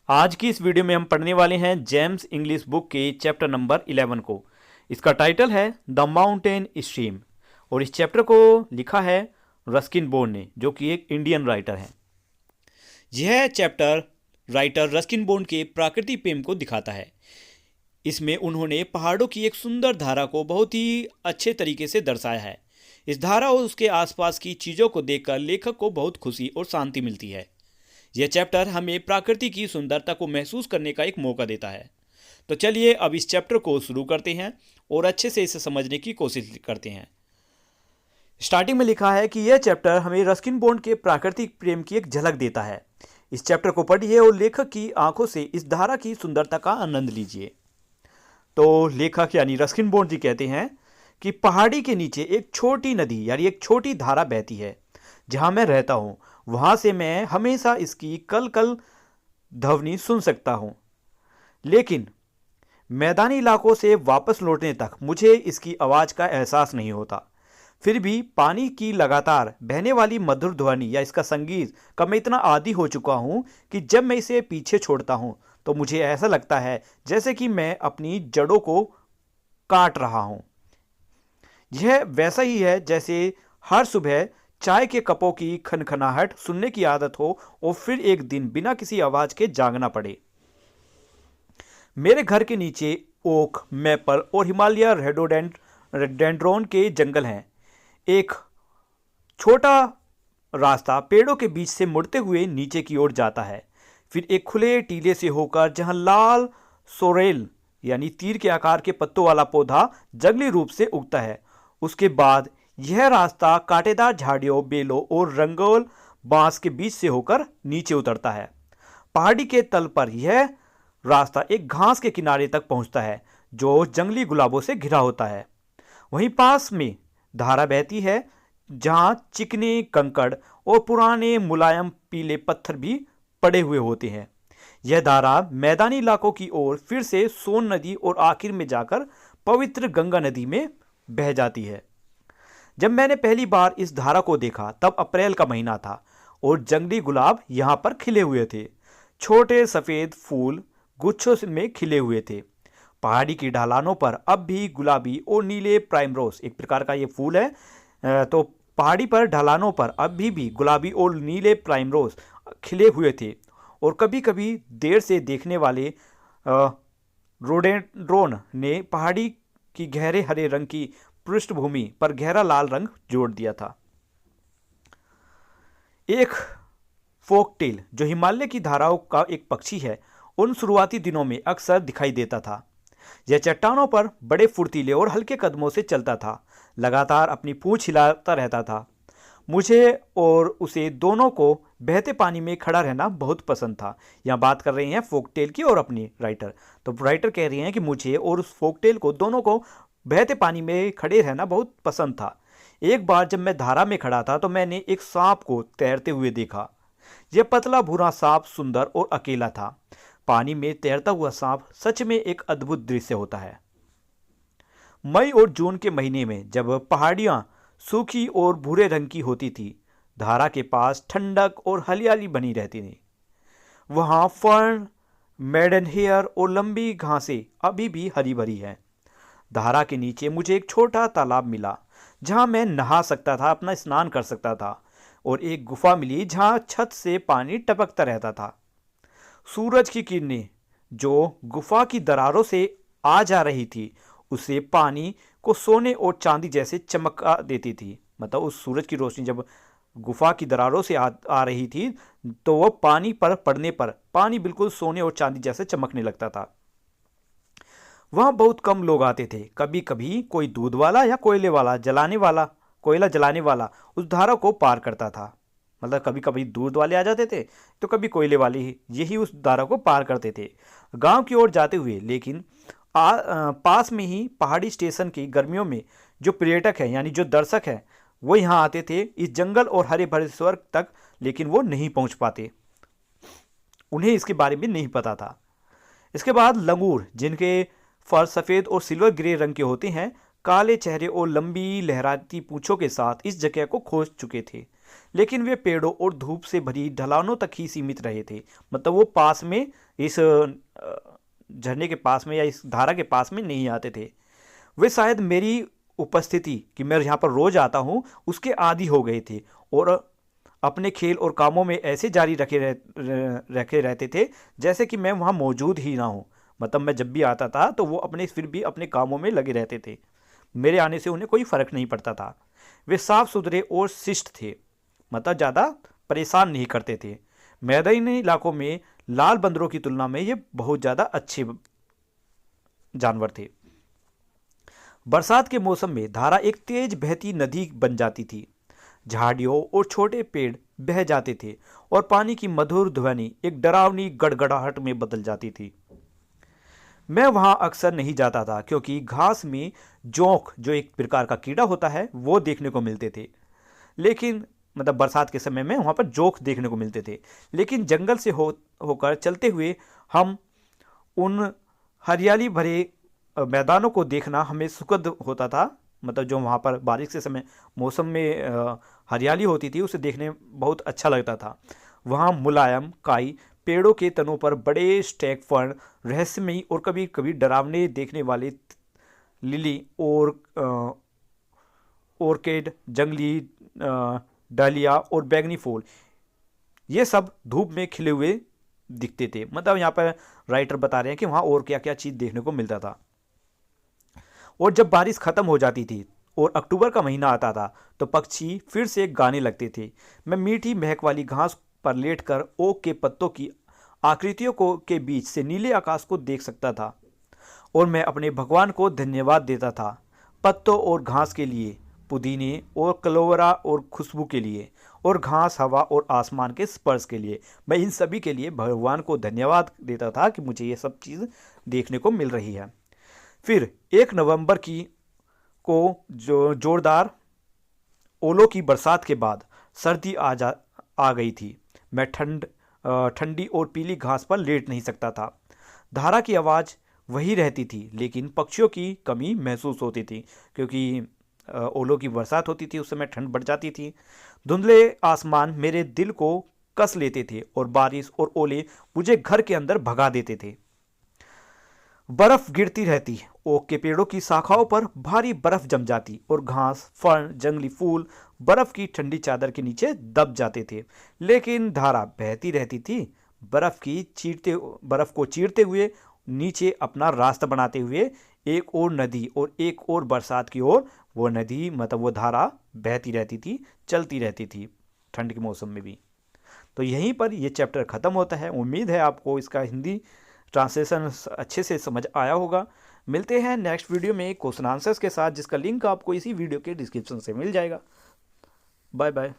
आज की इस वीडियो में हम पढ़ने वाले हैं जेम्स इंग्लिश बुक के चैप्टर नंबर 11 को। इसका टाइटल है द माउंटेन स्ट्रीम और इस चैप्टर को लिखा है रस्किन बॉन्ड ने, जो कि एक इंडियन राइटर है। यह चैप्टर राइटर रस्किन बॉन्ड के प्राकृतिक प्रेम को दिखाता है। इसमें उन्होंने पहाड़ों की एक सुंदर धारा को बहुत ही अच्छे तरीके से दर्शाया है। इस धारा और उसके आसपास की चीज़ों को देखकर लेखक को बहुत खुशी और शांति मिलती है। यह चैप्टर हमें प्रकृति की सुंदरता को महसूस करने का एक मौका देता है। तो चलिए अब इस चैप्टर को शुरू करते हैं और अच्छे से इसे समझने की कोशिश करते हैं। स्टार्टिंग में लिखा है कि यह चैप्टर हमें रस्किन बॉन्ड के प्राकृतिक प्रेम की एक झलक देता है। इस चैप्टर को पढ़िए और लेखक की आंखों से इस धारा की सुंदरता का आनंद लीजिए। तो लेखक यानी रस्किन बॉन्ड जी कहते हैं कि पहाड़ी के नीचे एक छोटी नदी यानी एक छोटी धारा बहती है। जहां मैं रहता हूं वहां से मैं हमेशा इसकी कल कल ध्वनि सुन सकता हूं, लेकिन मैदानी इलाकों से वापस लौटने तक मुझे इसकी आवाज़ का एहसास नहीं होता। फिर भी पानी की लगातार बहने वाली मधुर ध्वनि या इसका संगीत का मैं इतना आदी हो चुका हूं कि जब मैं इसे पीछे छोड़ता हूं तो मुझे ऐसा लगता है जैसे कि मैं अपनी जड़ों को काट रहा हूं। यह वैसा ही है जैसे हर सुबह चाय के कपों की खनखनाहट सुनने की आदत हो और फिर एक दिन बिना किसी आवाज के जागना पड़े। मेरे घर के नीचे ओक, मैपल और हिमालय रेडोडेंड्रोन के जंगल हैं। एक छोटा रास्ता पेड़ों के बीच से मुड़ते हुए नीचे की ओर जाता है, फिर एक खुले टीले से होकर जहां लाल सोरेल यानी तीर के आकार के पत्तों वाला पौधा जंगली रूप से उगता है। उसके बाद यह रास्ता कांटेदार झाड़ियों, बेलों और रंगोल बांस के बीच से होकर नीचे उतरता है। पहाड़ी के तल पर यह रास्ता एक घास के किनारे तक पहुंचता है जो जंगली गुलाबों से घिरा होता है। वहीं पास में धारा बहती है जहां चिकने कंकड़ और पुराने मुलायम पीले पत्थर भी पड़े हुए होते हैं। यह धारा मैदानी इलाकों की ओर फिर से सोन नदी और आखिर में जाकर पवित्र गंगा नदी में बह जाती है। जब मैंने पहली बार इस धारा को देखा तब अप्रैल का महीना था और जंगली गुलाब यहां पर खिले हुए थे। छोटे सफेद फूल गुच्छों में खिले हुए थे। पहाड़ी की ढलानों पर अब भी गुलाबी और नीले प्राइमरोस एक प्रकार का ये फूल है। तो पहाड़ी पर ढलानों पर अभी भी गुलाबी और नीले प्राइमरोस खिले हुए थे और कभी कभी देर से देखने वाले रोडेंड्रोन ने पहाड़ी की गहरे हरे रंग की पृष्ठभूमि पर गहरा लाल रंग जोड़ दिया था। एक फोकटेल जो हिमालय की धाराओं का एक पक्षी है, उन शुरुआती दिनों में अक्सर दिखाई देता था। यह चट्टानों पर बड़े फुर्तीले और हल्के कदमों से चलता था, लगातार अपनी पूंछ हिलाता रहता था। मुझे और उसे दोनों को बहते पानी में खड़ा रहना बहुत पसंद था। यहाँ बात कर रहे हैं फोकटेल की और अपनी राइटर। तो राइटर कह रही हैं कि मुझे और उस फोकटेल को दोनों को बहते पानी में खड़े रहना बहुत पसंद था। एक बार जब मैं धारा में खड़ा था तो मैंने एक सांप को तैरते हुए देखा। यह पतला भूरा सांप सुंदर और अकेला था। पानी में तैरता हुआ सांप सच में एक अद्भुत दृश्य होता है। मई और जून के महीने में जब पहाड़ियां सूखी और भूरे रंग की होती थी, धारा के पास ठंडक और हरियाली बनी रहती थी। वहां फर्न, मेडनहेयर और लंबी घासें अभी भी हरी भरी हैं। धारा के नीचे मुझे एक छोटा तालाब मिला जहां मैं नहा सकता था, अपना स्नान कर सकता था, और एक गुफा मिली जहां छत से पानी टपकता रहता था। सूरज की किरणें जो गुफा की दरारों से आ जा रही थी उसे पानी को सोने और चांदी जैसे चमका देती थी। मतलब उस सूरज की रोशनी जब गुफा की दरारों से आ रही थी तो वह पानी पर पड़ने पर पानी बिल्कुल सोने और चांदी जैसे चमकने लगता था। वहां बहुत कम लोग आते थे। कभी कभी कोई दूध वाला या कोयला जलाने वाला उस धारा को पार करता था। मतलब कभी कभी दूध वाले आ जाते थे तो कभी कोयले वाले यही उस धारा को पार करते थे गांव की ओर जाते हुए। लेकिन पास में ही पहाड़ी स्टेशन की गर्मियों में जो पर्यटक हैं यानी जो दर्शक हैं वो यहाँ आते थे इस जंगल और हरे भरे स्वर्ग तक, लेकिन वो नहीं पहुंच पाते, उन्हें इसके बारे में नहीं पता था। इसके बाद लंगूर जिनके फर सफ़ेद और सिल्वर ग्रे रंग के होते हैं, काले चेहरे और लंबी लहराती पूंछों के साथ इस जगह को खोज चुके थे। लेकिन वे पेड़ों और धूप से भरी ढलानों तक ही सीमित रहे थे। मतलब वो पास में इस झरने के पास में या इस धारा के पास में नहीं आते थे। वे शायद मेरी उपस्थिति कि मैं यहाँ पर रोज आता हूँ उसके आदी हो गए थे और अपने खेल और कामों में ऐसे जारी रखे रहते थे जैसे कि मैं वहाँ मौजूद ही ना हूँ। मतलब मैं जब भी आता था तो वो फिर भी अपने कामों में लगे रहते थे। मेरे आने से उन्हें कोई फ़र्क नहीं पड़ता था। वे साफ सुथरे और शिष्ट थे, मतलब ज़्यादा परेशान नहीं करते थे। मैदानी इलाकों में लाल बंदरों की तुलना में ये बहुत ज़्यादा अच्छे जानवर थे। बरसात के मौसम में धारा एक तेज बहती नदी बन जाती थी। झाड़ियों और छोटे पेड़ बह जाते थे और पानी की मधुर ध्वनि एक डरावनी गड़गड़ाहट में बदल जाती थी। मैं वहां अक्सर नहीं जाता था क्योंकि घास में जोंक, जो एक प्रकार का कीड़ा होता है, वो देखने को मिलते थे। लेकिन मतलब बरसात के समय में वहां पर जोंक देखने को मिलते थे। लेकिन जंगल से होकर चलते हुए हम उन हरियाली भरे मैदानों को देखना हमें सुखद होता था। मतलब जो वहाँ पर बारिश के समय मौसम में हरियाली होती थी उसे देखने बहुत अच्छा लगता था। वहाँ मुलायम काई, पेड़ों के तनों पर बड़े स्टैग फर्न, रहस्यमयी और कभी कभी डरावने देखने वाले लिली और ऑर्किड, जंगली डालिया और बैगनी फूल, ये सब धूप में खिले हुए दिखते थे। मतलब यहाँ पर राइटर बता रहे हैं कि वहाँ और क्या क्या चीज़ देखने को मिलता था। और जब बारिश खत्म हो जाती थी और अक्टूबर का महीना आता था तो पक्षी फिर से गाने लगते थे। मैं मीठी महक वाली घास पर लेटकर ओक के पत्तों की आकृतियों को के बीच से नीले आकाश को देख सकता था और मैं अपने भगवान को धन्यवाद देता था, पत्तों और घास के लिए, पुदीने और कलोवरा और खुशबू के लिए, और घास, हवा और आसमान के स्पर्श के लिए। मैं इन सभी के लिए भगवान को धन्यवाद देता था कि मुझे ये सब चीज़ देखने को मिल रही है। फिर 1 नवंबर की को जो जोरदार ओलों की बरसात के बाद सर्दी आ गई थी। मैं ठंडी और पीली घास पर लेट नहीं सकता था। धारा की आवाज़ वही रहती थी लेकिन पक्षियों की कमी महसूस होती थी क्योंकि ओलों की बरसात होती थी, उस समय ठंड बढ़ जाती थी। धुंधले आसमान मेरे दिल को कस लेते थे और बारिश और ओले मुझे घर के अंदर भगा देते थे। बर्फ गिरती रहती, ओक के पेड़ों की शाखाओं पर भारी बर्फ जम जाती और घास, फर्न, जंगली फूल बर्फ की ठंडी चादर के नीचे दब जाते थे। लेकिन धारा बहती रहती थी, बर्फ को चीरते हुए नीचे अपना रास्ता बनाते हुए एक और नदी और एक और बरसात की ओर। वो नदी मतलब वो धारा बहती रहती थी, चलती रहती थी ठंड के मौसम में भी। तो यहीं पर ये चैप्टर ख़त्म होता है। उम्मीद है आपको इसका हिंदी ट्रांसलेशन अच्छे से समझ आया होगा। मिलते हैं नेक्स्ट वीडियो में क्वेश्चन आंसर्स के साथ, जिसका लिंक आपको इसी वीडियो के डिस्क्रिप्शन से मिल जाएगा। Bye bye.